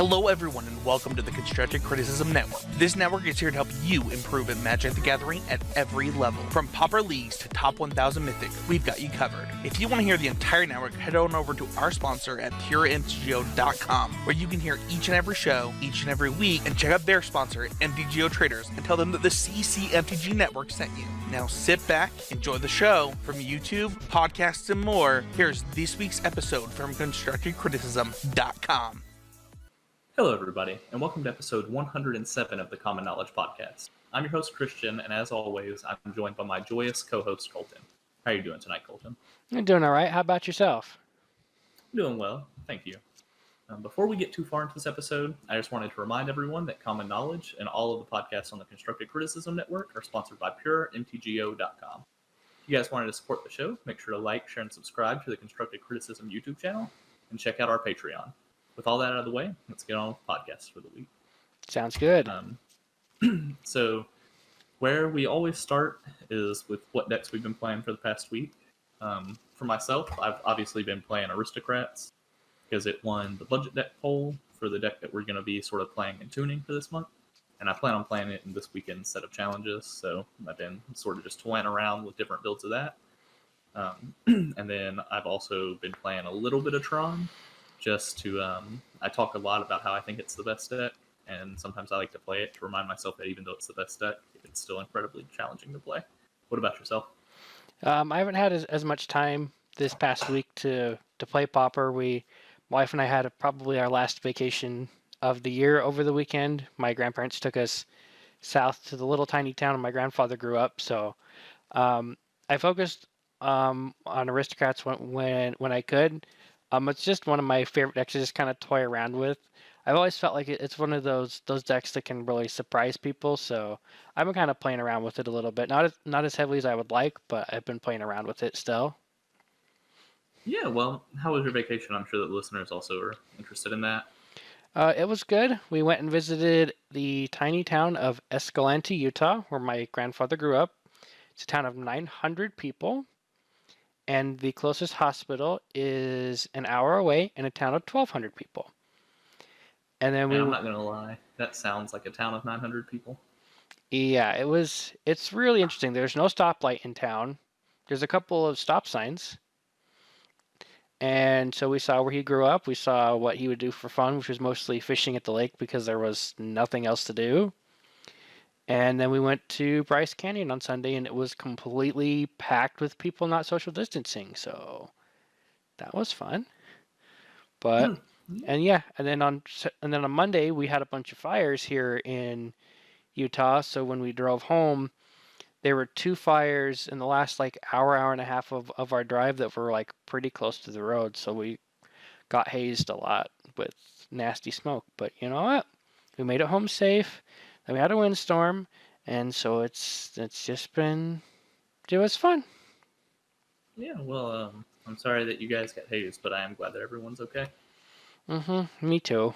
Hello everyone and welcome to the Constructive Criticism Network. This network is here to help you improve at Magic the Gathering at every level. From Pauper Leagues to Top 1000 Mythic, we've got you covered. If you want to hear the entire network, head on over to our sponsor at PureMTGO.com, where you can hear each and every show, each and every week, and check out their sponsor, MTGO Traders, and tell them that the CCMTG Network sent you. Now sit back, enjoy the show. From YouTube, podcasts, and more, here's this week's episode from ConstructiveCriticism.com. Hello, everybody, and welcome to episode 107 of the Common Knowledge Podcast. I'm your host, Christian, and as always, I'm joined by my joyous co-host, Colton. How are you doing tonight, Colton? I'm doing all right. How about yourself? Doing well, thank you. Before we get too far into this episode, I just wanted to remind everyone that Common Knowledge and all of the podcasts on the Constructive Criticism Network are sponsored by PureMTGO.com. If you guys wanted to support the show, make sure to like, share, and subscribe to the Constructive Criticism YouTube channel, and check out our Patreon. With all that out of the way, let's get on with podcasts for the week. Sounds good. So where we always start is with what decks we've been playing for the past week. For myself, I've obviously been playing Aristocrats because it won the budget deck poll for the deck that we're going to be sort of playing and tuning for this month. And I plan on playing it in this weekend's set of challenges, so I've been sort of just toying around with different builds of that. And then I've also been playing a little bit of Tron, just to, I talk a lot about how I think it's the best deck, and sometimes I like to play it to remind myself that even though it's the best deck, it's still incredibly challenging to play. What about yourself? I haven't had as much time this past week to play Pauper. My wife and I had probably our last vacation of the year over the weekend. My grandparents took us south to the little tiny town my grandfather grew up, so I focused on Aristocrats when I could. It's just one of my favorite decks to just kind of toy around with. I've always felt like it's one of those decks that can really surprise people, so I've been kind of playing around with it a little bit. Not as heavily as I would like, but I've been playing around with it still. Yeah, well, how was your vacation? I'm sure that listeners also are interested in that. It was good. We went and visited the tiny town of Escalante, Utah, where my grandfather grew up. It's a town of 900 people. And the closest hospital is an hour away in a town of 1,200 people. And then I'm not going to lie, that sounds like a town of 900 people. Yeah, it's really interesting. There's no stoplight in town. There's a couple of stop signs. And so we saw where he grew up. We saw what he would do for fun, which was mostly fishing at the lake because there was nothing else to do. And then we went to Bryce Canyon on Sunday, and it was completely packed with people not social distancing. So that was fun. But and then on Monday we had a bunch of fires here in Utah. So when we drove home, there were 2 fires in the last hour and a half of our drive that were pretty close to the road. So we got hazed a lot with nasty smoke. But you know what? We made it home safe. Then we had a windstorm, and so it was fun. Yeah, well, I'm sorry that you guys got hazed, but I am glad that everyone's okay. Me too.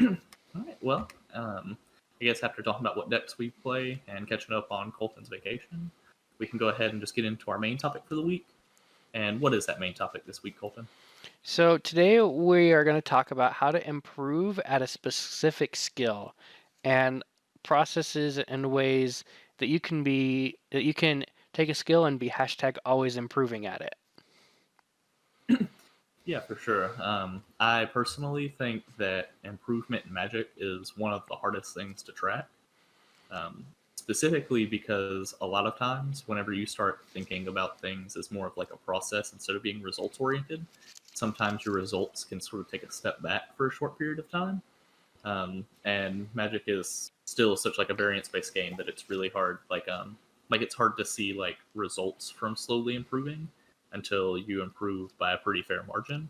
All right, well, I guess after talking about what decks we play and catching up on Colton's vacation, we can go ahead and just get into our main topic for the week. And what is that main topic this week, Colton? So today we are going to talk about how to improve at a specific skill and processes and ways that you can take a skill and be #always improving at it. Yeah, for sure. I personally think that improvement in Magic is one of the hardest things to track. Specifically because a lot of times whenever you start thinking about things as more of a process instead of being results oriented, sometimes your results can sort of take a step back for a short period of time. And Magic is still such a variance-based game that it's really hard. It's hard to see results from slowly improving until you improve by a pretty fair margin.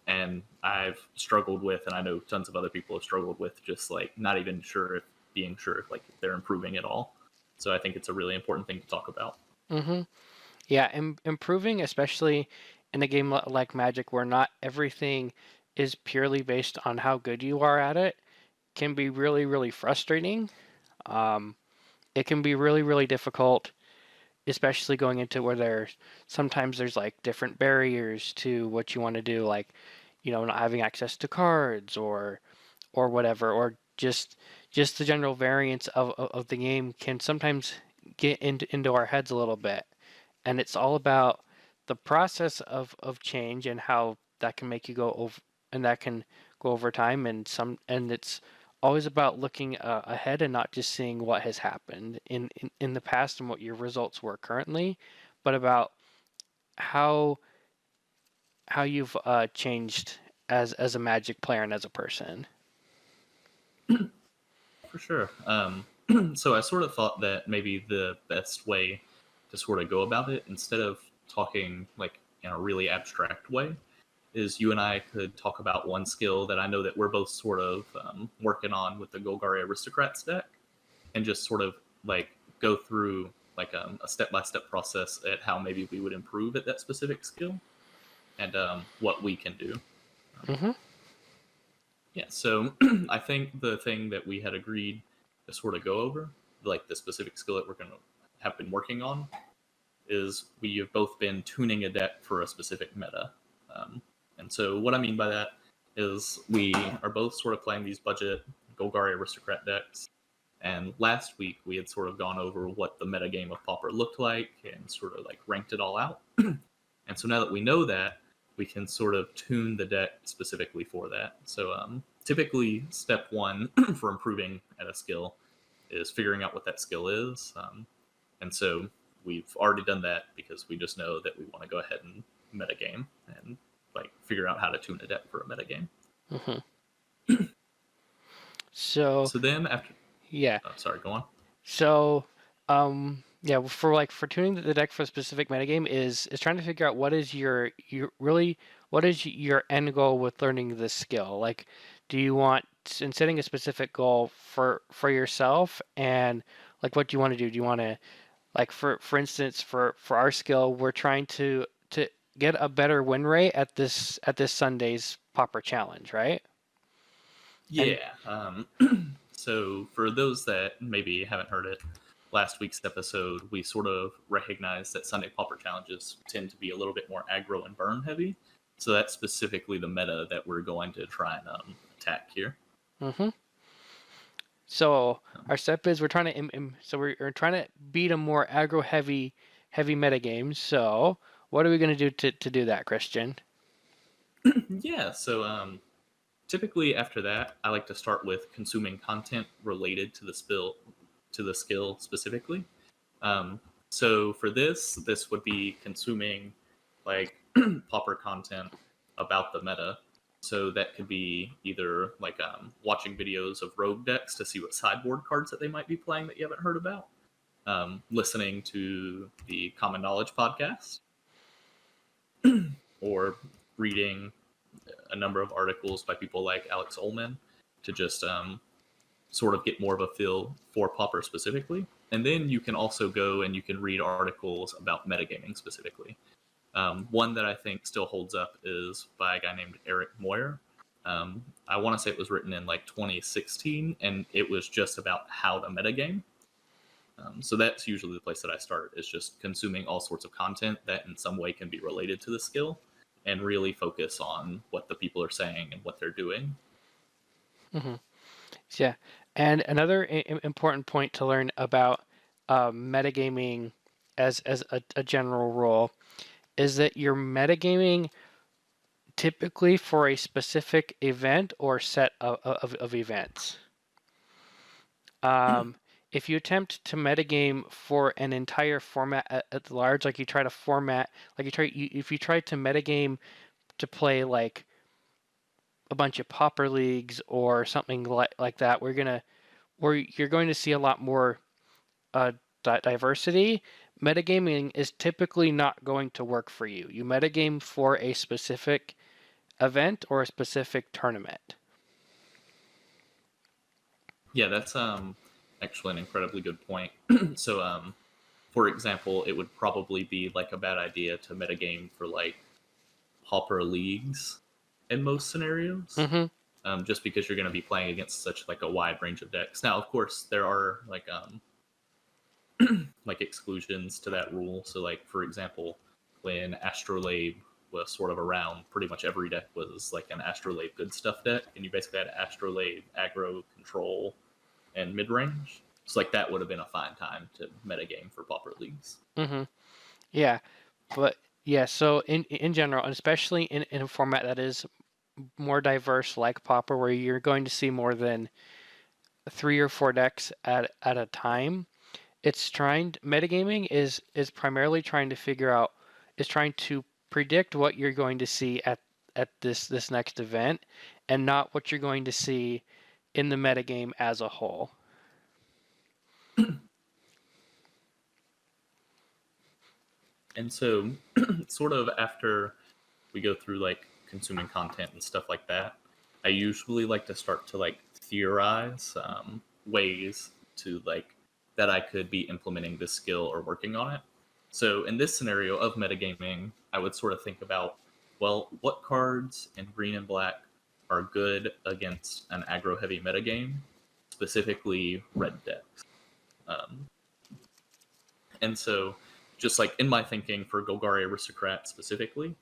And I've struggled with, and I know tons of other people have struggled with, just not even being sure if they're improving at all. So I think it's a really important thing to talk about. Yeah, improving, especially in a game like Magic, where not everything is purely based on how good you are at it, can be really, really frustrating. It can be really, really difficult, especially going into where sometimes there's different barriers to what you want to do. not having access to cards or whatever, or just the general variance of the game can sometimes get into our heads a little bit. And it's all about the process of change and how that can make you go over, and that can go over time, and it's always about looking ahead and not just seeing what has happened in the past and what your results were currently, but about how you've changed as a Magic player and as a person. For sure. So I sort of thought that maybe the best way to sort of go about it, instead of talking like in a really abstract way, is you and I could talk about one skill that I know that we're both sort of working on with the Golgari Aristocrats deck, and just sort of like go through like a step-by-step process at how maybe we would improve at that specific skill, and what we can do. Mm-hmm. Yeah, so I think the thing that we had agreed to sort of go over, like the specific skill that we're going to have been working on, is we have both been tuning a deck for a specific meta. And so what I mean by that is we are both sort of playing these budget Golgari Aristocrat decks. And last week we had sort of gone over what the meta game of Pauper looked like and sort of like ranked it all out. And so now that we know that, we can sort of tune the deck specifically for that. So typically step one for improving at a skill is figuring out what that skill is. And so we've already done that because we just know that we want to go ahead and metagame and like figure out how to tune a deck for a metagame. Mm-hmm. So then after... Yeah. Oh, sorry, go on. So yeah, for tuning the deck for a specific metagame is trying to figure out what is your end goal with learning this skill. Like, do you want, in setting a specific goal for yourself, and like what do you want to do? Do you want to, like, for instance, for our skill, we're trying to get a better win rate at this Sunday's Pauper challenge, right? Yeah. So for those that maybe haven't heard it, last week's episode, we sort of recognized that Sunday Pauper challenges tend to be a little bit more aggro and burn heavy. So that's specifically the meta that we're going to try and attack here. Mm-hmm. So our step is we're trying to beat a more aggro heavy meta game. So what are we going to do to do that, Christian? Yeah. So typically after that, I like to start with consuming content related to the skill specifically. So for this would be consuming like Pauper content about the meta. So that could be either like watching videos of rogue decks to see what sideboard cards that they might be playing that you haven't heard about, listening to the Common Knowledge podcast, or reading a number of articles by people like Alex Ullman to just sort of get more of a feel for Pauper specifically. And then you can also go and you can read articles about metagaming specifically. One that I think still holds up is by a guy named Eric Moyer. I want to say it was written in like 2016, and it was just about how to metagame. So that's usually the place that I start, is just consuming all sorts of content that in some way can be related to the skill, and really focus on what the people are saying and what they're doing. Mm-hmm. Yeah, and another important point to learn about metagaming as a general rule is that you're metagaming typically for a specific event or set of events. If you attempt to metagame for an entire format at large, like you try to format, like if you try to metagame to play like a bunch of Pauper leagues or something like that, where you're going to see a lot more diversity. Metagaming is typically not going to work for you. You metagame for a specific event or a specific tournament. Yeah, that's actually an incredibly good point. So, for example, it would probably be like a bad idea to metagame for like Pauper leagues in most scenarios, just because you're going to be playing against such like a wide range of decks. Now, of course, there are like like exclusions to that rule. So, like for example, when Astrolabe was sort of around pretty much every deck was like an Astrolabe good stuff deck, and you basically had Astrolabe, aggro, control, and mid range. So like that would have been a fine time to metagame for Pauper leagues. Mm-hmm. Yeah, but yeah. So in general, and especially in a format that is more diverse, like Pauper, where you're going to see more than 3 or 4 decks at a time, it's metagaming is primarily trying to figure out, is trying to predict what you're going to see at this next event, and not what you're going to see in the metagame as a whole. And so, sort of after we go through like consuming content and stuff like that, I usually like to start to like theorize ways to like that I could be implementing this skill or working on it. So in this scenario of metagaming, I would sort of think about, well, what cards in green and black are good against an aggro heavy metagame, specifically red decks. And so just like in my thinking for Golgari Aristocrat specifically,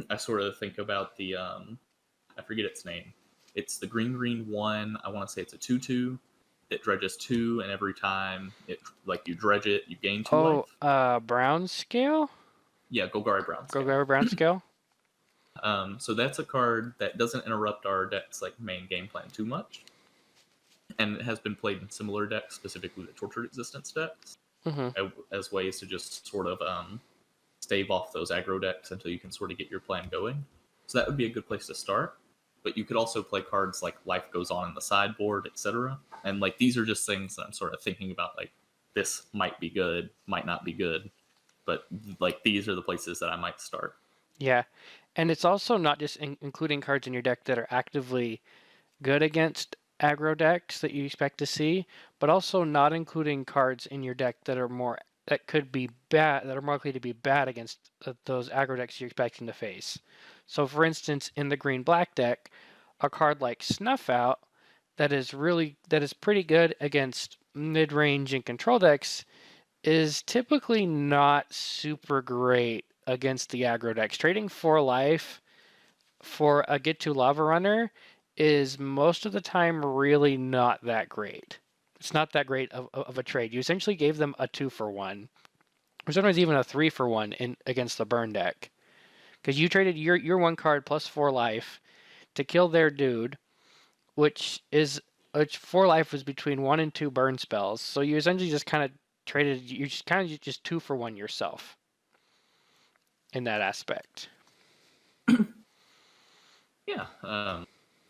I sort of think about the I forget its name. It's the green one. I want to say it's a 2/2 that dredges 2, and every time it like you dredge it, you gain 2 life. Brown scale. Yeah, Golgari Brown scale. Golgari Brown scale. So that's a card that doesn't interrupt our deck's like main game plan too much, and it has been played in similar decks, specifically the Tortured Existence decks, as ways to just sort of stave off those aggro decks until you can sort of get your plan going. So that would be a good place to start. But you could also play cards like Life Goes On in the sideboard, etc. And like these are just things that I'm sort of thinking about, like this might be good, might not be good, but like these are the places that I might start. Yeah, and it's also not just including cards in your deck that are actively good against aggro decks that you expect to see, but also not including cards in your deck that are more likely to be bad against those aggro decks you're expecting to face. So, for instance, in the green-black deck, a card like Snuff Out that is pretty good against mid-range and control decks is typically not super great against the aggro decks. Trading 4 life for a Get to Lava Runner is most of the time really not that great. It's not that great of a trade. You essentially gave them a 2-for-1, or sometimes even a 3-for-1 against the burn deck, because you traded your 1 card plus 4 life to kill their dude, which 4 life was between 1 and 2 burn spells. So you essentially just kind of traded. You just kind of just 2-for-1 yourself in that aspect. Yeah,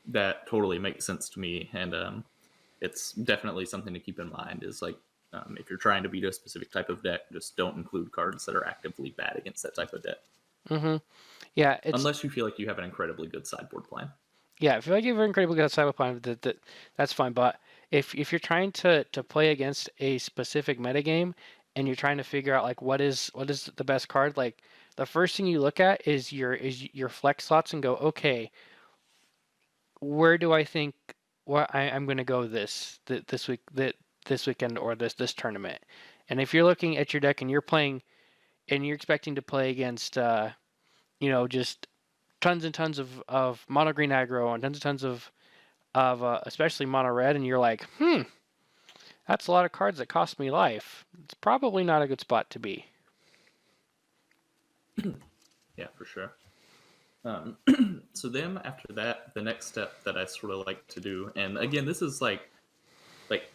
that totally makes sense to me, and it's definitely something to keep in mind. Is like if you're trying to beat a specific type of deck, just don't include cards that are actively bad against that type of deck. Yeah, unless you feel like you have an incredibly good sideboard plan. Yeah, if you like you have an incredibly good sideboard plan, that's fine. But if you're trying to play against a specific metagame and you're trying to figure out like what is the best card, like the first thing you look at is your flex slots and go, okay, where do I think I'm going to go this weekend or this tournament? And if you're looking at your deck and you're playing and you're expecting to play against just tons and tons of mono green aggro and tons of especially mono red, and you're like, that's a lot of cards that cost me life. It's probably not a good spot to be. Yeah, for sure. So then after that, the next step that I sort of like to do, and again, this is like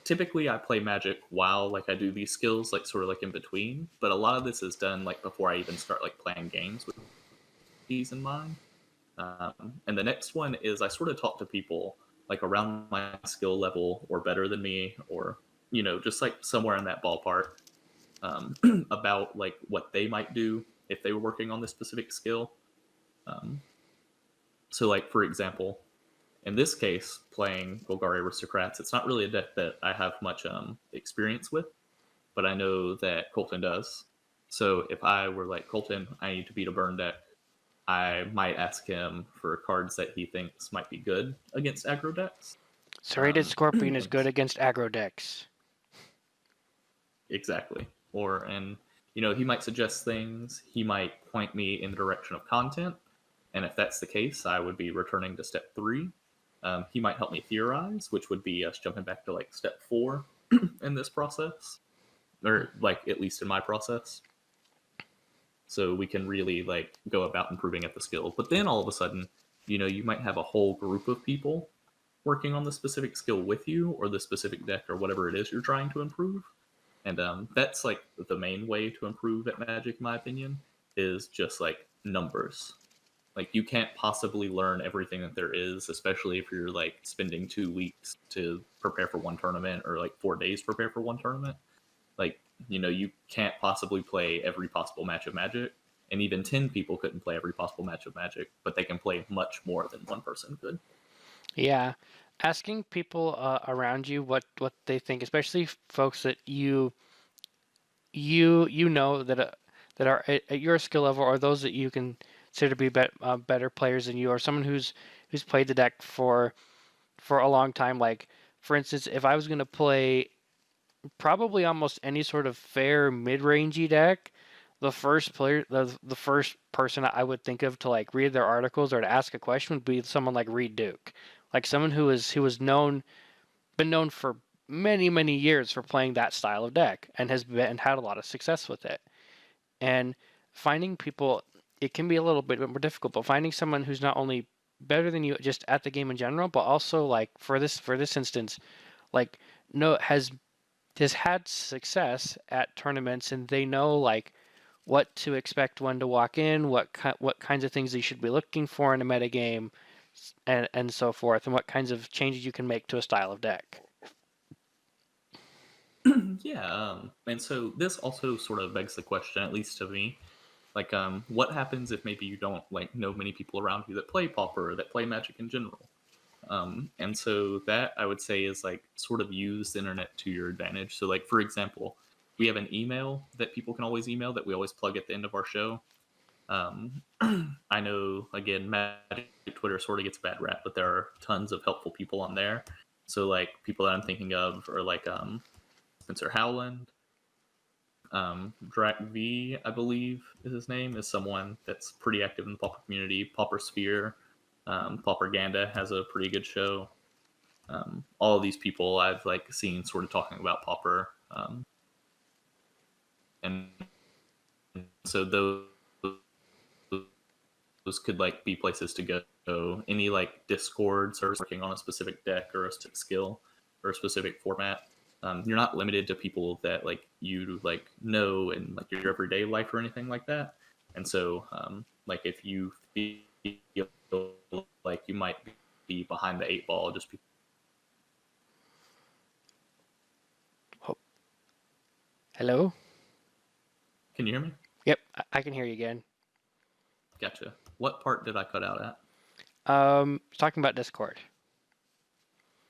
typically I play Magic while like I do these skills, like sort of like in between, but a lot of this is done like before I even start like playing games with these in mind. And the next one is I sort of talk to people like around my skill level or better than me, or just like somewhere in that ballpark, about like what they might do if they were working on this specific skill. So like for example, in this case, playing Golgari Aristocrats, it's not really a deck that I have much experience with, but I know that Colton does. So if I were like, Colton, I need to beat a burn deck, I might ask him for cards that he thinks might be good against aggro decks. Serrated Scorpion is good against aggro decks. Exactly. And he might suggest things, he might point me in the direction of content, and if that's the case, I would be returning to step 3. He might help me theorize, which would be us jumping back to like step 4 in this process, or like at least in my process. So we can really like go about improving at the skill. But then all of a sudden, you might have a whole group of people working on the specific skill with you, or the specific deck, or whatever it is you're trying to improve. And that's like the main way to improve at Magic, in my opinion, is just like numbers. Like you can't possibly learn everything that there is, especially if you're like spending 2 weeks to prepare for one tournament, or like 4 days to prepare for one tournament. Like, you can't possibly play every possible match of Magic, and even 10 people couldn't play every possible match of Magic, but they can play much more than one person could. Yeah, asking people around you what they think, especially folks that you know that are at your skill level, or those that you consider to be better players than you, or someone who's played the deck for a long time. Like, for instance, if I was going to play probably almost any sort of fair mid-rangey deck, the first person I would think of to like read their articles or to ask a question would be someone like Reed Duke, like someone who was been known for many years for playing that style of deck and had a lot of success with it. And finding people, it can be a little bit more difficult, but finding someone who's not only better than you just at the game in general, but also like for this instance, like has had success at tournaments, and they know like what to expect when to walk in, what kinds of things you should be looking for in a metagame, and so forth, and what kinds of changes you can make to a style of deck. Yeah, and so this also sort of begs the question, at least to me, like, what happens if maybe you don't like know many people around you that play Pauper or that play Magic in general? And so that I would say is like sort of use the internet to your advantage. So like, for example, we have an email that people can always email that we always plug at the end of our show. I know, again, Magic Twitter sort of gets a bad rap, but there are tons of helpful people on there. So like people that I'm thinking of are like Spencer Howland, Drac V, I believe is his name, is someone that's pretty active in the Pauper community. Pauper Sphere, Pauperganda has a pretty good show. All of these people I've like seen sort of talking about Pauper, and so those could like be places to go. Any like Discord service working on a specific deck or a specific skill or a specific format. You're not limited to people that like you like know in like your everyday life or anything like that. And so like if you feel like you might be behind the 8 ball, just be. Oh. Hello? Can you hear me? Yep, I can hear you again. Gotcha. What part did I cut out at? Talking about Discord.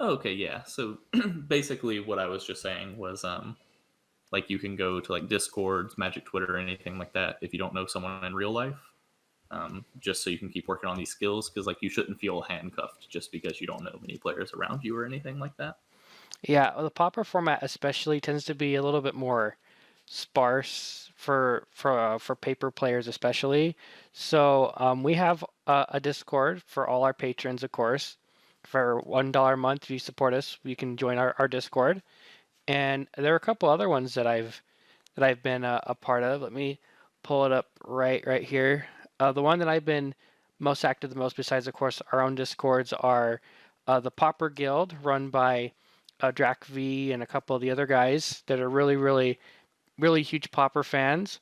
Okay, yeah. So basically what I was just saying was like you can go to like Discords, Magic Twitter, or anything like that if you don't know someone in real life. Just so you can keep working on these skills, because like you shouldn't feel handcuffed just because you don't know many players around you or anything like that. Yeah, the Pauper format especially tends to be a little bit more sparse for paper players especially. So we have a Discord for all our patrons, of course. For $1 a month, if you support us, you can join our Discord. And there are a couple other ones that I've been a part of. Let me pull it up right here. The one that I've been most active the most, besides of course our own Discords, are the Pauper Guild, run by Drac V and a couple of the other guys that are really huge Pauper fans.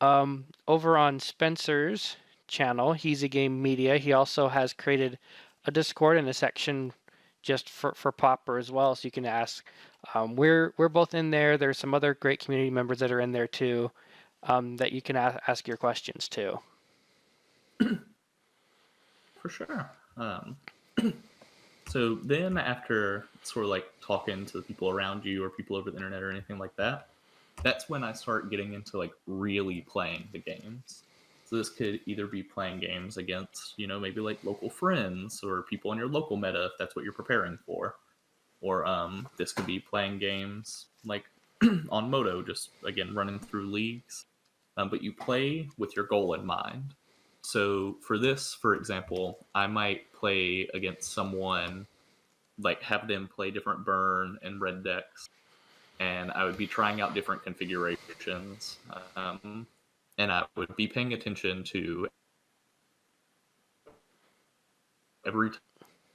Over on Spencer's channel, He's a Game Media, he also has created a Discord and a section just for Pauper as well, so you can ask. We're both in there. There's some other great community members that are in there too, that you can ask your questions to. For sure. So then after sort of like talking to the people around you or people over the internet or anything like that, that's when I start getting into like really playing the games. So this could either be playing games against, maybe like local friends or people in your local meta if that's what you're preparing for. Or this could be playing games like on Moto, just again running through leagues. but you play with your goal in mind. So for this, for example, I might play against someone, like have them play different burn and red decks, and I would be trying out different configurations, and I would be paying attention to every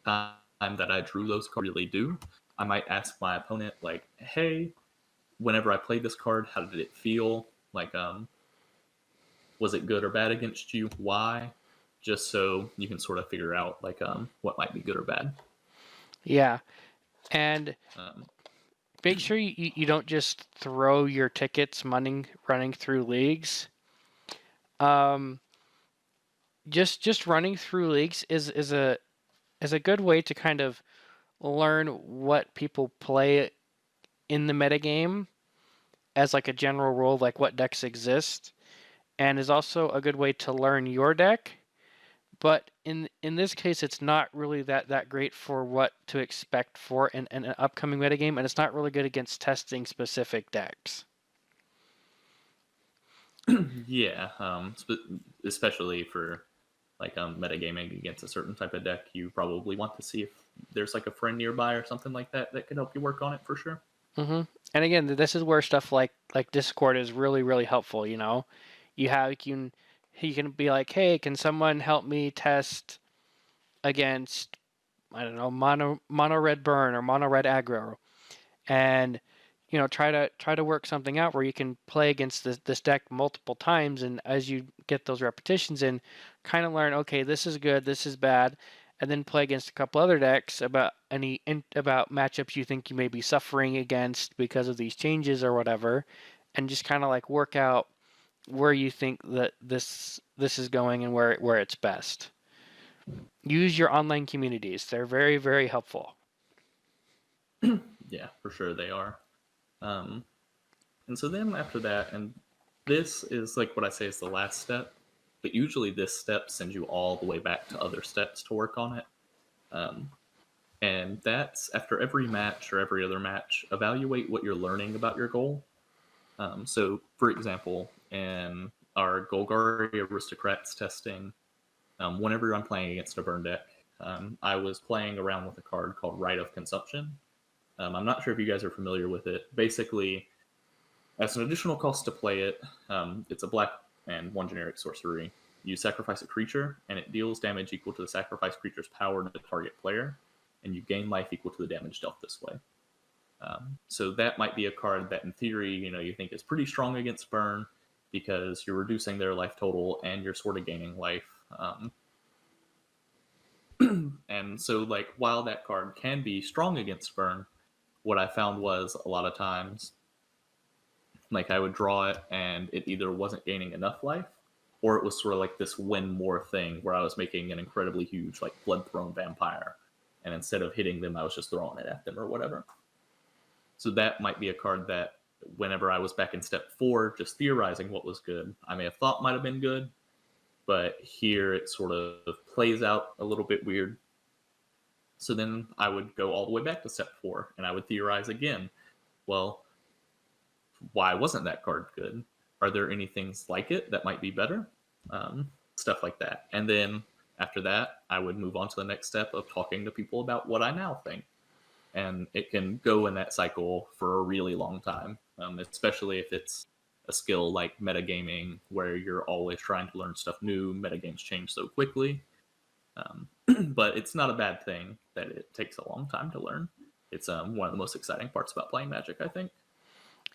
time that I drew those cards. Really do. I might ask my opponent, like, "Hey, whenever I played this card, how did it feel? Like, was it good or bad against you? Why?" Just so you can sort of figure out like what might be good or bad. Yeah, and Um, make sure you don't just throw your tickets running through leagues. Just running through leagues is a good way to kind of learn what people play in the metagame as like a general rule, like what decks exist, and is also a good way to learn your deck. But in this case, it's not really that great for what to expect for an upcoming metagame, and it's not really good against testing specific decks. yeah, especially for like metagaming against a certain type of deck, you probably want to see if there's like a friend nearby or something like that that could help you work on it for sure. And again, this is where stuff like Discord is really helpful. You know, you can be like, hey, can someone help me test against, I don't know, mono red burn or mono red aggro, and try to work something out where you can play against this deck multiple times, and as you get those repetitions in, kind of learn, okay, this is good, this is bad, and then play against a couple other decks about about matchups you think you may be suffering against because of these changes or whatever, and just kind of like work out where you think that this is going and where it's best. Use your online communities. They're very helpful. Yeah, for sure they are. And so then after that, and this is like what I say is the last step, but usually this step sends you all the way back to other steps to work on it. And that's after every match or every other match, evaluate what you're learning about your goal. So, for example, in our Golgari Aristocrats testing, whenever I'm playing against a burn deck, I was playing around with a card called Rite of Consumption. I'm not sure if you guys are familiar with it. Basically, as an additional cost to play it, it's a black and one generic sorcery. You sacrifice a creature, and it deals damage equal to the sacrificed creature's power to the target player, and you gain life equal to the damage dealt this way. So that might be a card that, in theory, you think is pretty strong against burn because you're reducing their life total and you're sort of gaining life. And so, like, while that card can be strong against burn, what I found was a lot of times, like, I would draw it and it either wasn't gaining enough life, or it was sort of like this win more thing where I was making an incredibly huge, like, blood throne vampire, and instead of hitting them, I was just throwing it at them or whatever. So that might be a card that, whenever I was back in step 4, just theorizing what was good, I may have thought might have been good, but here it sort of plays out a little bit weird. So then I would go all the way back to step 4, and I would theorize again. Well, why wasn't that card good? Are there any things like it that might be better? Stuff like that. And then after that, I would move on to the next step of talking to people about what I now think. And it can go in that cycle for a really long time, especially if it's a skill like metagaming, where you're always trying to learn stuff new. Metagames change so quickly. But it's not a bad thing that it takes a long time to learn. It's one of the most exciting parts about playing Magic, I think.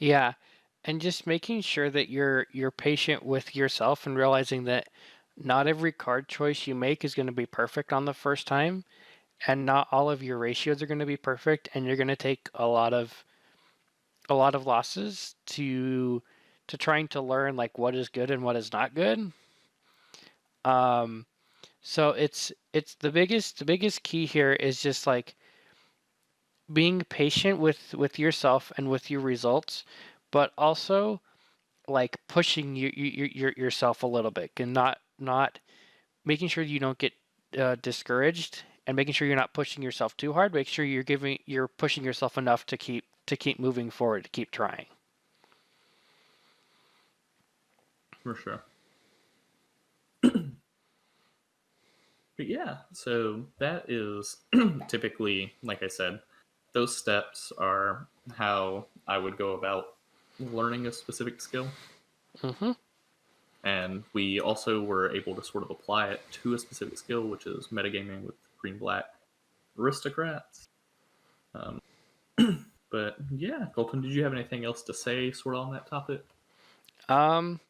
Yeah, and just making sure that you're patient with yourself and realizing that not every card choice you make is going to be perfect on the first time, and not all of your ratios are going to be perfect, and you're going to take a lot of losses to trying to learn like what is good and what is not good. So it's the biggest key here is just like being patient with yourself and with your results, but also like pushing yourself a little bit, and not making sure you don't get discouraged, and making sure you're not pushing yourself too hard. Make sure you're pushing yourself enough to keep moving forward, to keep trying. For sure. But yeah, so that is typically, like I said, those steps are how I would go about learning a specific skill. Mm-hmm. And we also were able to sort of apply it to a specific skill, which is metagaming with green black aristocrats. Um, but yeah, Colton, did you have anything else to say sort of on that topic? Um,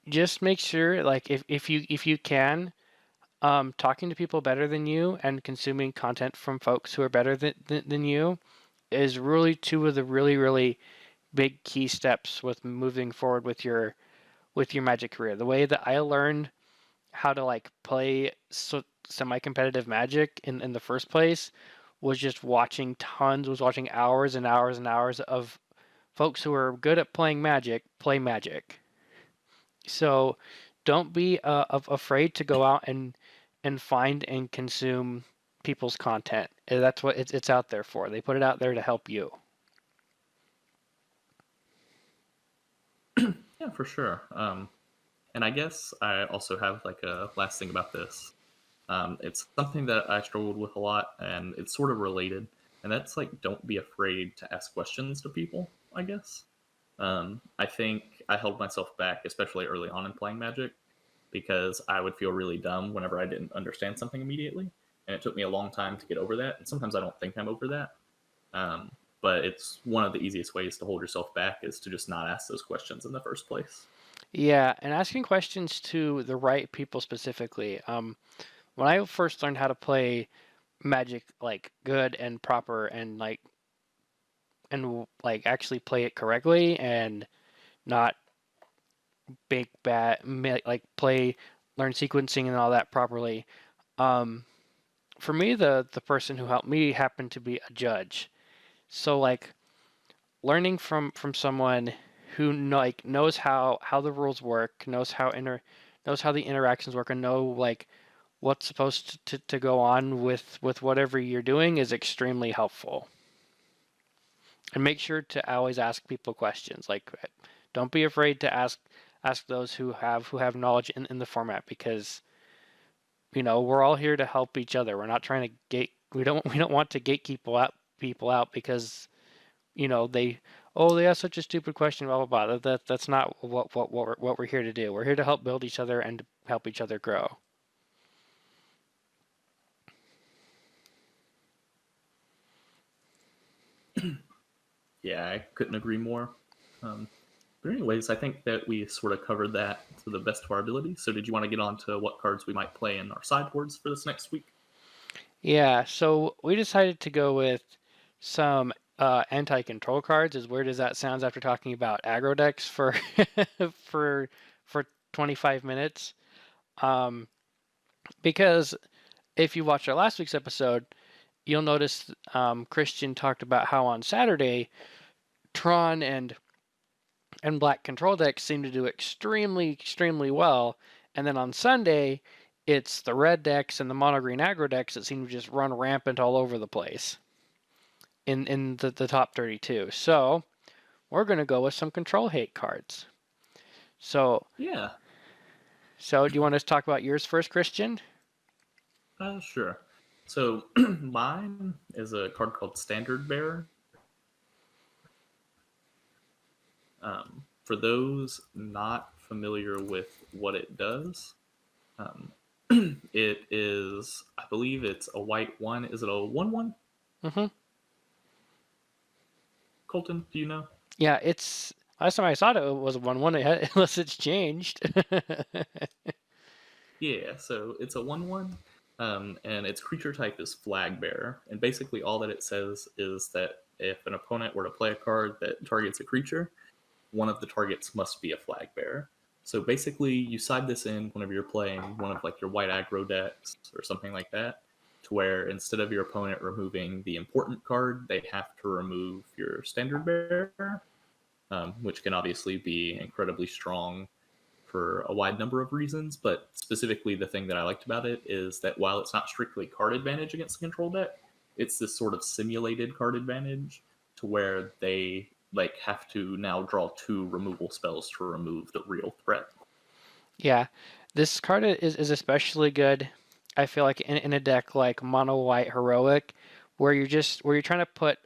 just make sure, like, if you can, talking to people better than you and consuming content from folks who are better than you is really two of the really big key steps with moving forward with your Magic career. The way that I learned how to like play semi-competitive Magic in the first place was just watching hours and hours and hours of folks who are good at playing Magic play Magic. So don't be afraid to go out and find and consume people's content. That's what it's out there for. They put it out there to help you. Yeah, for sure. And I guess I also have like a last thing about this. It's something that I struggled with a lot, and it's sort of related. And that's like, don't be afraid to ask questions to people, I guess. I think I held myself back, especially early on in playing Magic, because I would feel really dumb whenever I didn't understand something immediately. And it took me a long time to get over that. And sometimes I don't think I'm over that. But it's one of the easiest ways to hold yourself back is to just not ask those questions in the first place. Yeah, and asking questions to the right people specifically. When I first learned how to play Magic like good and proper and like actually play it correctly and not big bad like learn sequencing and all that properly. Um, for me, the person who helped me happened to be a judge. So like learning from someone who knows how the rules work, knows how the interactions work, and know like what's supposed to go on with whatever you're doing is extremely helpful. And make sure to always ask people questions. Like, don't be afraid to ask those who have knowledge in the format, because we're all here to help each other. We're not trying to we don't want to gatekeep people out because they ask such a stupid question, blah blah blah. That's not what we're here to do. We're here to help build each other and to help each other grow. Yeah, I couldn't agree more. But anyways, I think that we sort of covered that to the best of our ability. So did you want to get on to what cards we might play in our sideboards for this next week? Yeah, so we decided to go with some anti-control cards. As weird as that sounds after talking about aggro decks for for 25 minutes. Because if you watched our last week's episode, you'll notice Christian talked about how on Saturday, Tron and black control decks seem to do extremely well, and then on Sunday, it's the red decks and the mono green aggro decks that seem to just run rampant all over the place in the top 32. So we're gonna go with some control hate cards. So Yeah, do you want us to talk about yours first, Christian? sure. So mine is a card called Standard Bearer. For those not familiar with what it does, um, it is, I believe it's a white one. Is it a 1/1? Mm-hmm. Colton, do you know? Yeah, it's last time I saw it was 1/1. Unless it's changed. Yeah, so it's a 1/1, and its creature type is Flag Bearer. And basically, all that it says is that if an opponent were to play a card that targets a creature, one of the targets must be a Flag Bearer. So basically, you side this in whenever you're playing one of like your white aggro decks or something like that, to where instead of your opponent removing the important card, they have to remove your Standard Bearer, which can obviously be incredibly strong for a wide number of reasons. But specifically, the thing that I liked about it is that while it's not strictly card advantage against the control deck, it's this sort of simulated card advantage to where they like have to now draw 2 removal spells to remove the real threat. Yeah, this card is especially good. I feel like in a deck like Mono White Heroic, where you're trying to put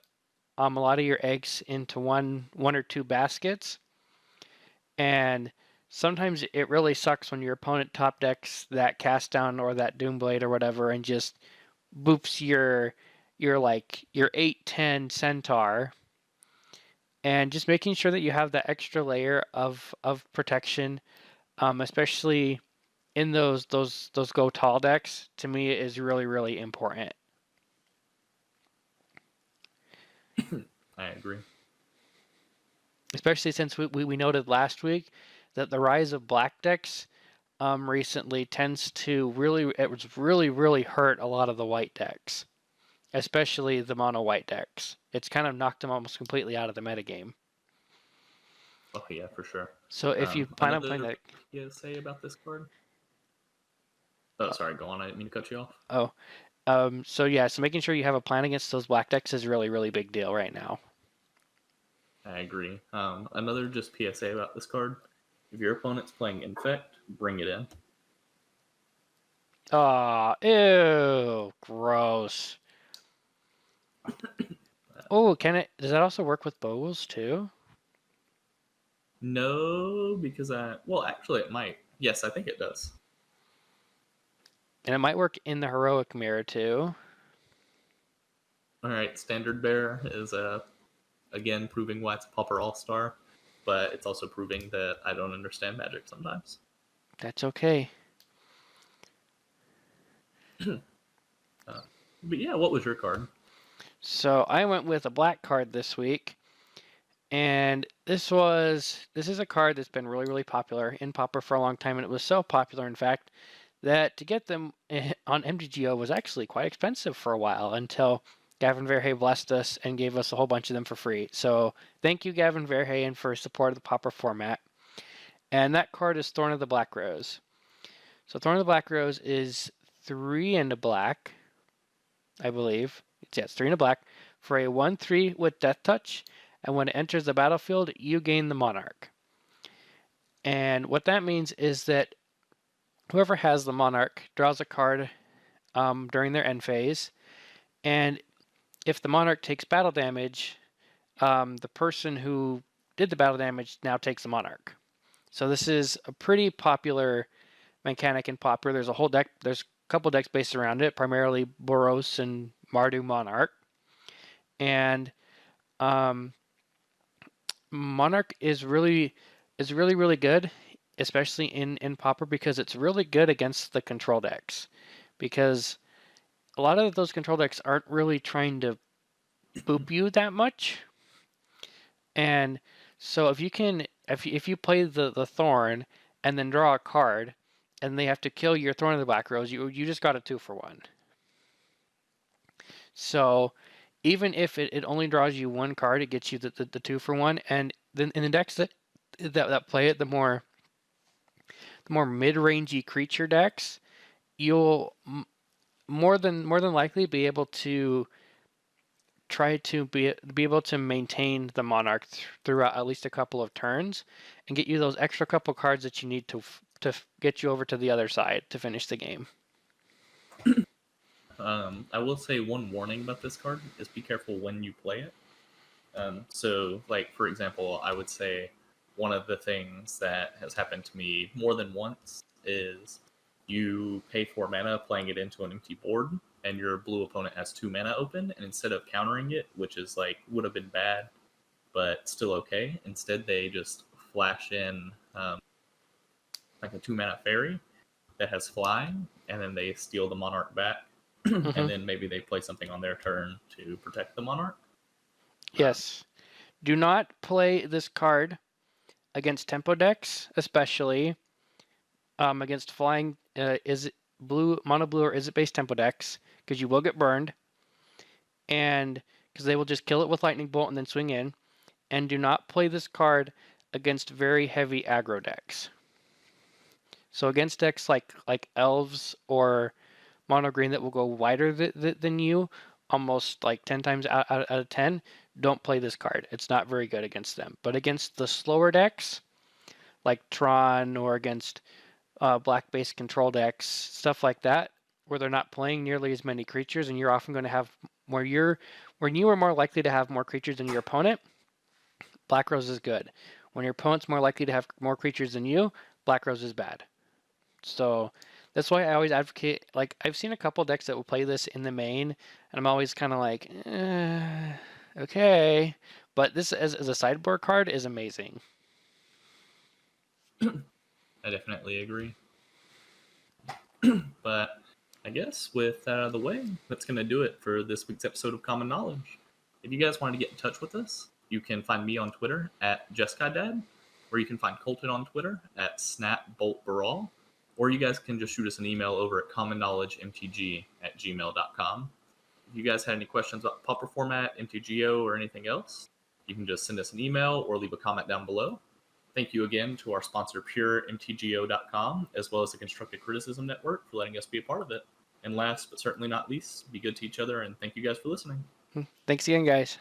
a lot of your eggs into one or two baskets, and sometimes it really sucks when your opponent top decks that Cast Down or that Doomblade or whatever, and just boops your 8/10 Centaur, and just making sure that you have that extra layer of protection, especially in those go tall decks, to me is really, really important. I agree. Especially since we noted last week that the rise of black decks recently tends to really hurt a lot of the white decks, especially the mono white decks. It's kind of knocked them almost completely out of the metagame. Oh yeah, for sure. So if you plan on playing that, PSA about this card. Oh, sorry. Go on. I didn't mean to cut you off. so making sure you have a plan against those black decks is really, really big deal right now. I agree. Another just PSA about this card. If your opponent's playing Infect, bring it in. Ah, ew, gross. Oh, does that also work with bows too? No, because actually it might. Yes, I think it does. And it might work in the heroic mirror too. All right, Standard Bearer is again proving why it's a Pauper All-Star, but it's also proving that I don't understand Magic sometimes. That's okay. But yeah, what was your card? So I went with a black card this week, and this is a card that's been really, really popular in Pauper for a long time, and it was so popular, in fact, that to get them on MTGO was actually quite expensive for a while until Gavin Verhey blessed us and gave us a whole bunch of them for free. So thank you, Gavin Verhey, and for support of the Pauper format. And that card is Thorn of the Black Rose. So Thorn of the Black Rose is 3 and a black, I believe. It's 3 and a black for a 1/3 with Death Touch, and when it enters the battlefield, you gain the Monarch. And what that means is that whoever has the Monarch draws a card during their end phase, and if the Monarch takes battle damage, the person who did the battle damage now takes the Monarch. So this is a pretty popular mechanic in Pauper. There's a couple decks based around it, primarily Boros and Mardu Monarch. And Monarch is really good, especially in Pauper, because it's really good against the control decks. Because a lot of those control decks aren't really trying to boop you that much. And so if you play the Thorn and then draw a card, and they have to kill your Thorn of the Black Rose, you just got a 2-for-1. So even if it only draws you one card, it gets you the 2-for-1. And then in the decks that play it, the more mid-rangey creature decks, you'll more than likely be able to try to be able to maintain the Monarch throughout at least a couple of turns and get you those extra couple cards that you need to get you over to the other side to finish the game. I will say one warning about this card is be careful when you play it. So, like, for example, I would say one of the things that has happened to me more than once is you pay 4 mana playing it into an empty board, and your blue opponent has 2 mana open, and instead of countering it, which is like would have been bad, but still okay, instead they just flash in like a 2 mana fairy that has flying, and then they steal the Monarch back, and then maybe they play something on their turn to protect the Monarch. Yes. Do not play this card against tempo decks, especially against flying mono blue or is it based tempo decks, because you will get burned, and because they will just kill it with lightning bolt and then swing in. And do not play this card against very heavy aggro decks. So against decks like elves or mono green that will go wider than you, almost like 10 times out of 10, don't play this card. It's not very good against them. But against the slower decks, like Tron, or against black base control decks, stuff like that, where they're not playing nearly as many creatures, and you're often going to have when you are more likely to have more creatures than your opponent, Black Rose is good. When your opponent's more likely to have more creatures than you, Black Rose is bad. So that's why I always advocate, like, I've seen a couple decks that will play this in the main, and I'm always kind of like, okay. But this as a sideboard card is amazing. I definitely agree. But I guess with that out of the way, that's going to do it for this week's episode of Common Knowledge. If you guys want to get in touch with us, you can find me on Twitter at JessGuyDad, or you can find Colton on Twitter at SnapBoltBaral, or you guys can just shoot us an email over at commonknowledgemtg@gmail.com. If you guys had any questions about Pauper format, MTGO, or anything else, you can just send us an email or leave a comment down below. Thank you again to our sponsor, PureMTGO.com, as well as the Constructive Criticism Network for letting us be a part of it. And last but certainly not least, be good to each other, and thank you guys for listening. Thanks again, guys.